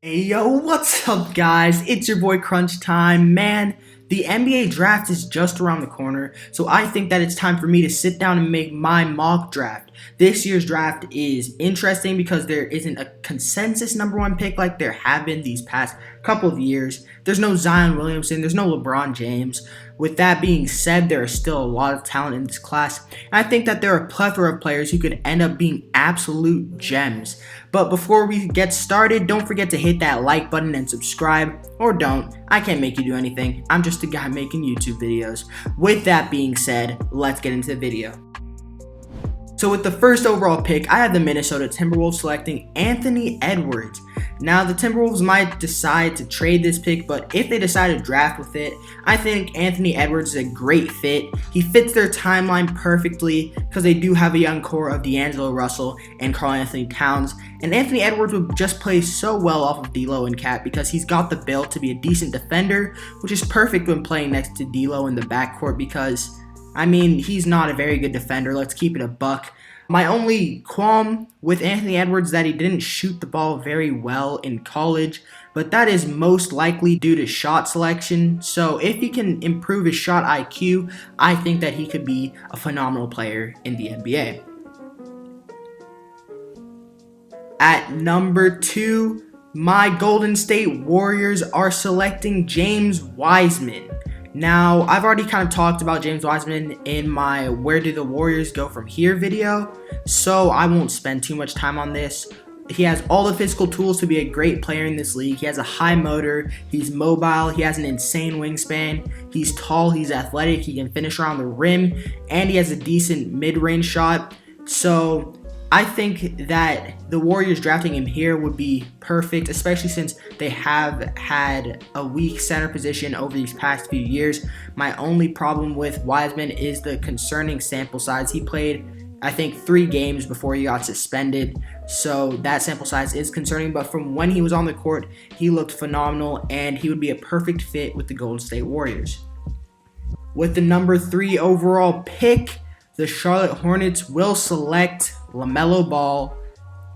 Hey yo, what's up guys? It's your boy Crunch Time. Man, the NBA draft is just around the corner, so I think that it's time for me to sit down and make my mock draft. This year's draft is interesting because there isn't a consensus number one pick like there have been these past couple of years. There's no Zion Williamson, there's no LeBron James. With that being said, there is still a lot of talent in this class, and I think that there are a plethora of players who could end up being absolute gems. But before we get started, don't forget to hit that like button and subscribe, or don't. I can't make you do anything. I'm just a guy making YouTube videos. With that being said, let's get into the video. So with the first overall pick, I have the Minnesota Timberwolves selecting Anthony Edwards. Now, the Timberwolves might decide to trade this pick, but if they decide to draft with it, I think Anthony Edwards is a great fit. He fits their timeline perfectly because they do have a young core of D'Angelo Russell and Karl-Anthony Towns, and Anthony Edwards would just play so well off of D'Lo and Cat because he's got the build to be a decent defender, which is perfect when playing next to D'Lo in the backcourt because, I mean, he's not a very good defender. Let's keep it a buck. My only qualm with Anthony Edwards is that he didn't shoot the ball very well in college, but that is most likely due to shot selection. So if he can improve his shot IQ, I think that he could be a phenomenal player in the NBA. At number 2, my Golden State Warriors are selecting James Wiseman. Now, I've already kind of talked about James Wiseman in my Where Do the Warriors Go From Here video, so I won't spend too much time on this. He has all the physical tools to be a great player in this league. He has a high motor, he's mobile, he has an insane wingspan, he's tall, he's athletic, he can finish around the rim, and he has a decent mid-range shot. So I think that the Warriors drafting him here would be perfect, especially since they have had a weak center position over these past few years. My only problem with Wiseman is the concerning sample size. He played, I think, 3 games before he got suspended, so that sample size is concerning, but from when he was on the court, he looked phenomenal, and he would be a perfect fit with the Golden State Warriors. With the number 3 overall pick, the Charlotte Hornets will select LaMelo Ball.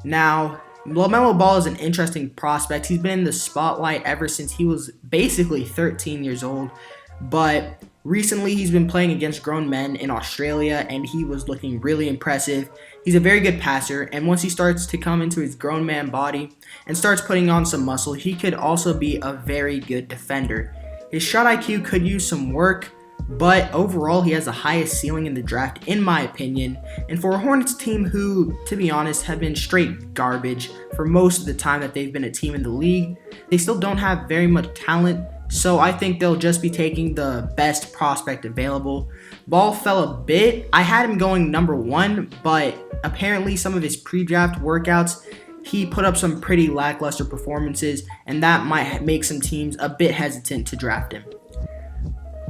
Now, LaMelo Ball is an interesting prospect. He's been in the spotlight ever since he was basically 13 years old, but recently he's been playing against grown men in Australia, and he was looking really impressive. He's a very good passer, and once he starts to come into his grown man body and starts putting on some muscle, he could also be a very good defender. His shot IQ could use some work, but overall, he has the highest ceiling in the draft, in my opinion. And for a Hornets team who, to be honest, have been straight garbage for most of the time that they've been a team in the league, they still don't have very much talent. So I think they'll just be taking the best prospect available. Ball fell a bit. I had him going number 1, but apparently some of his pre-draft workouts, he put up some pretty lackluster performances, and that might make some teams a bit hesitant to draft him.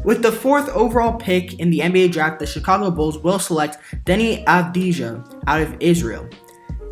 With the 4th overall pick in the NBA draft, the Chicago Bulls will select Deni Avdija out of Israel.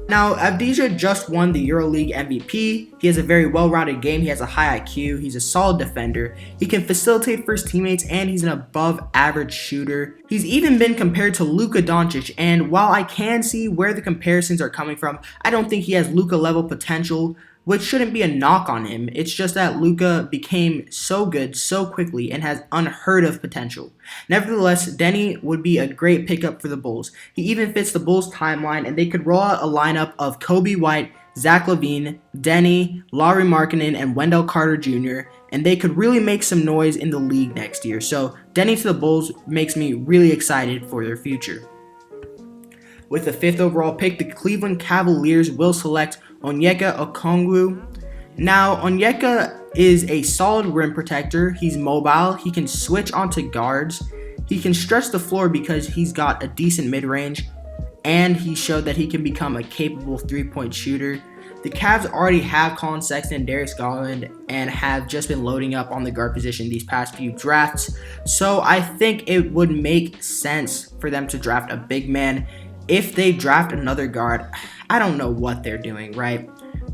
Now, Avdija just won the EuroLeague MVP. He has a very well-rounded game. He has a high IQ. He's a solid defender. He can facilitate for his teammates, and he's an above-average shooter. He's even been compared to Luka Doncic, and while I can see where the comparisons are coming from, I don't think he has Luka-level potential, which shouldn't be a knock on him. It's just that Luka became so good so quickly and has unheard of potential. Nevertheless, Deni would be a great pickup for the Bulls. He even fits the Bulls timeline, and they could roll out a lineup of Kobe White, Zach LaVine, Deni, Lauri Markkanen, and Wendell Carter Jr., and they could really make some noise in the league next year. So Deni to the Bulls makes me really excited for their future. With the 5th overall pick, the Cleveland Cavaliers will select Onyeka Okongwu. Now, Onyeka is a solid rim protector. He's mobile. He can switch onto guards. He can stretch the floor because he's got a decent mid-range, and he showed that he can become a capable 3-point shooter. The Cavs already have Colin Sexton and Darius Garland and have just been loading up on the guard position these past few drafts, so I think it would make sense for them to draft a big man. If they draft another guard, I don't know what they're doing, right?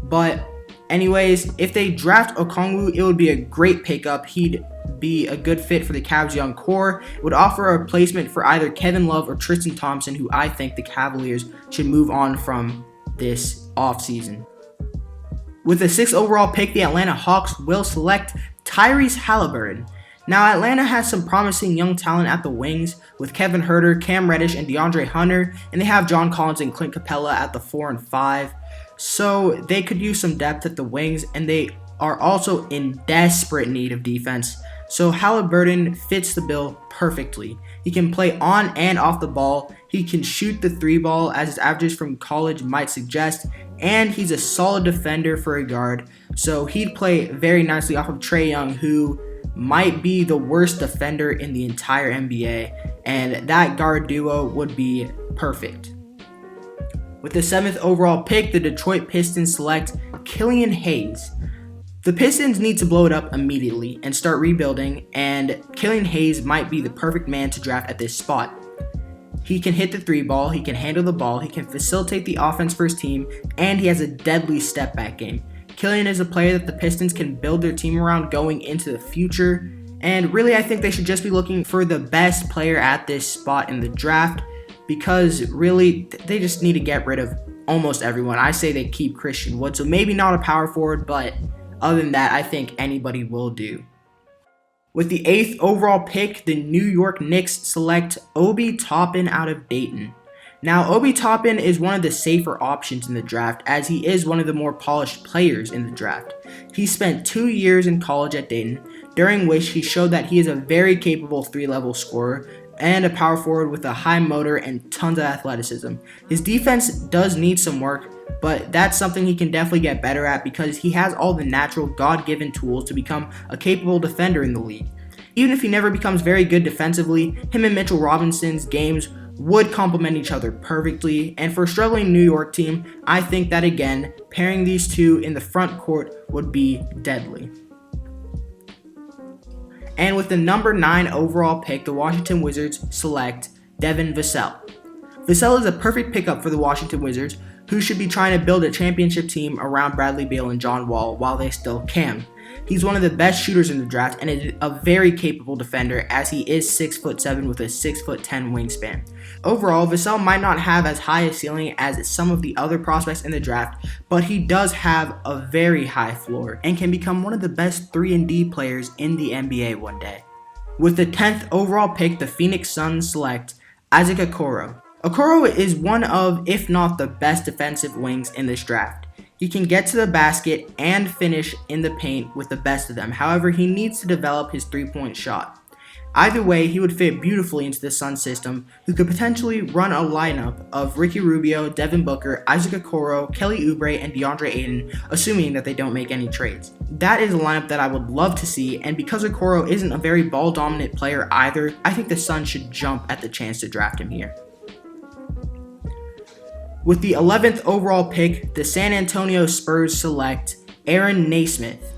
But anyways, if they draft Okongwu, it would be a great pickup. He'd be a good fit for the Cavs' young core. It would offer a replacement for either Kevin Love or Tristan Thompson, who I think the Cavaliers should move on from this offseason. With the 6th overall pick, the Atlanta Hawks will select Tyrese Halliburton. Now, Atlanta has some promising young talent at the wings with Kevin Huerter, Cam Reddish, and DeAndre Hunter, and they have John Collins and Clint Capella at the 4 and 5. So they could use some depth at the wings, and they are also in desperate need of defense. So Halliburton fits the bill perfectly. He can play on and off the ball. He can shoot the 3 ball as his averages from college might suggest, and he's a solid defender for a guard. So he'd play very nicely off of Trae Young, who might be the worst defender in the entire NBA, and that guard duo would be perfect. With the 7th overall pick, the Detroit Pistons select Killian Hayes. The Pistons need to blow it up immediately and start rebuilding, and Killian Hayes might be the perfect man to draft at this spot. He can hit the 3 ball, he can handle the ball, he can facilitate the offense for his team, and he has a deadly step back game. Killian is a player that the Pistons can build their team around going into the future, and really I think they should just be looking for the best player at this spot in the draft, because really they just need to get rid of almost everyone. I say they keep Christian Wood, so maybe not a power forward, but other than that I think anybody will do. With the 8th overall pick, the New York Knicks select Obi Toppin out of Dayton. Now, Obi Toppin is one of the safer options in the draft, as he is one of the more polished players in the draft. He spent 2 years in college at Dayton, during which he showed that he is a very capable 3-level scorer and a power forward with a high motor and tons of athleticism. His defense does need some work, but that's something he can definitely get better at because he has all the natural God-given tools to become a capable defender in the league. Even if he never becomes very good defensively, him and Mitchell Robinson's games would complement each other perfectly, and for a struggling New York team, I think that again, pairing these two in the front court would be deadly. And with the number 9 overall pick, the Washington Wizards select Devin Vassell. Vassell is a perfect pickup for the Washington Wizards, who should be trying to build a championship team around Bradley Beal and John Wall while they still can. He's one of the best shooters in the draft and is a very capable defender, as he is 6'7" with a 6'10" wingspan. Overall, Vassell might not have as high a ceiling as some of the other prospects in the draft, but he does have a very high floor and can become one of the best 3-and-D players in the NBA one day. With the 10th overall pick, the Phoenix Suns select Isaac Okoro. Okoro is one of, if not the best defensive wings in this draft. He can get to the basket and finish in the paint with the best of them. However, he needs to develop his 3-point shot. Either way, he would fit beautifully into the Suns system, who could potentially run a lineup of Ricky Rubio, Devin Booker, Isaac Okoro, Kelly Oubre, and DeAndre Ayton, assuming that they don't make any trades. That is a lineup that I would love to see, and because Okoro isn't a very ball-dominant player either, I think the Suns should jump at the chance to draft him here. With the 11th overall pick, the San Antonio Spurs select Aaron Nesmith.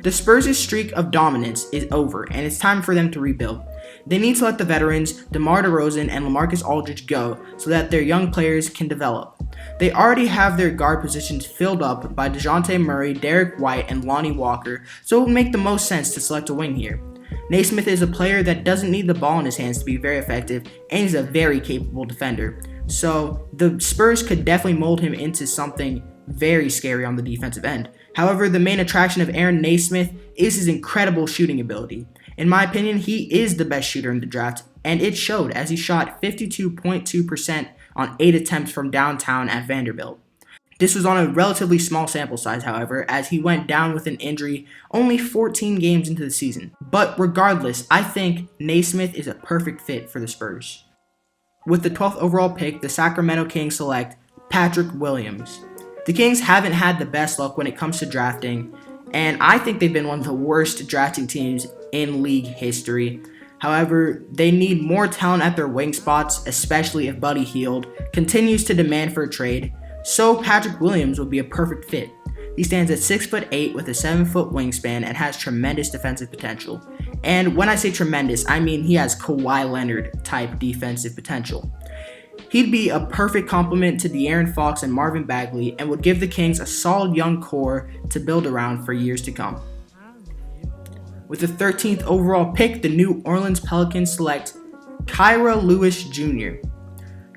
The Spurs' streak of dominance is over, and it's time for them to rebuild. They need to let the veterans DeMar DeRozan and LaMarcus Aldridge go so that their young players can develop. They already have their guard positions filled up by DeJounte Murray, Derek White, and Lonnie Walker, so it would make the most sense to select a wing here. Nesmith is a player that doesn't need the ball in his hands to be very effective, and he's a very capable defender. So the Spurs could definitely mold him into something very scary on the defensive end. However, the main attraction of Aaron Nesmith is his incredible shooting ability. In my opinion, he is the best shooter in the draft, and it showed as he shot 52.2% on 8 attempts from downtown at Vanderbilt. This was on a relatively small sample size, however, as he went down with an injury only 14 games into the season. But regardless, I think Nesmith is a perfect fit for the Spurs. With the 12th overall pick, the Sacramento Kings select Patrick Williams. The Kings haven't had the best luck when it comes to drafting, and I think they've been one of the worst drafting teams in league history. However, they need more talent at their wing spots, especially if Buddy Hield continues to demand for a trade, so Patrick Williams would be a perfect fit. He stands at 6'8" with a 7-foot wingspan and has tremendous defensive potential. And when I say tremendous, I mean he has Kawhi Leonard type defensive potential. He'd be a perfect complement to De'Aaron Fox and Marvin Bagley and would give the Kings a solid young core to build around for years to come. With the 13th overall pick, the New Orleans Pelicans select Kira Lewis Jr.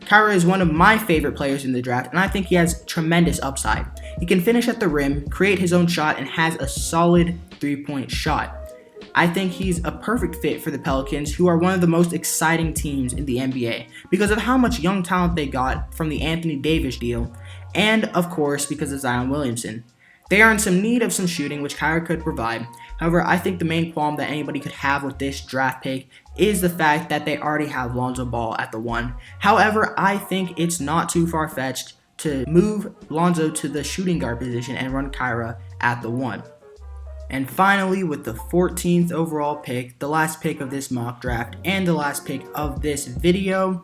Kira is one of my favorite players in the draft, and I think he has tremendous upside. He can finish at the rim, create his own shot, and has a solid three-point shot. I think he's a perfect fit for the Pelicans, who are one of the most exciting teams in the NBA because of how much young talent they got from the Anthony Davis deal, and of course because of Zion Williamson. They are in some need of some shooting, which Kyra could provide. However, I think the main qualm that anybody could have with this draft pick is the fact that they already have Lonzo Ball at the 1. However, I think it's not too far-fetched to move Lonzo to the shooting guard position and run Kyra at the 1. And finally, with the 14th overall pick, the last pick of this mock draft and the last pick of this video,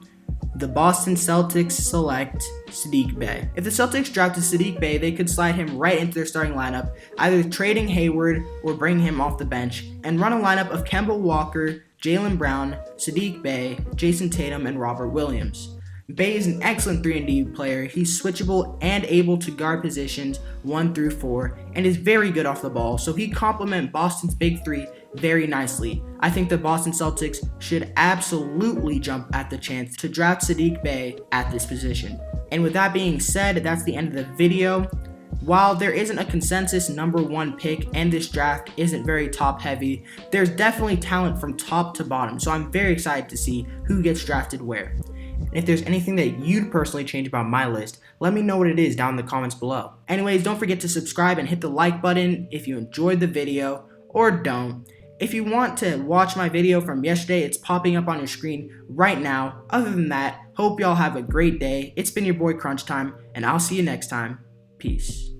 the Boston Celtics select Saddiq Bey. If the Celtics drafted Saddiq Bey, they could slide him right into their starting lineup, either trading Hayward or bringing him off the bench, and run a lineup of Kemba Walker, Jaylen Brown, Saddiq Bey, Jason Tatum, and Robert Williams. Bey is an excellent 3-and-D player. He's switchable and able to guard positions 1 through 4 and is very good off the ball, so he complements Boston's big 3 very nicely. I think the Boston Celtics should absolutely jump at the chance to draft Saddiq Bey at this position. And with that being said, that's the end of the video. While there isn't a consensus number 1 pick and this draft isn't very top heavy, there's definitely talent from top to bottom, so I'm very excited to see who gets drafted where. And if there's anything that you'd personally change about my list, let me know what it is down in the comments below. Anyways, don't forget to subscribe and hit the like button if you enjoyed the video, or don't. If you want to watch my video from yesterday, it's popping up on your screen right now. Other than that, hope y'all have a great day. It's been your boy Crunch Time, and I'll see you next time. Peace.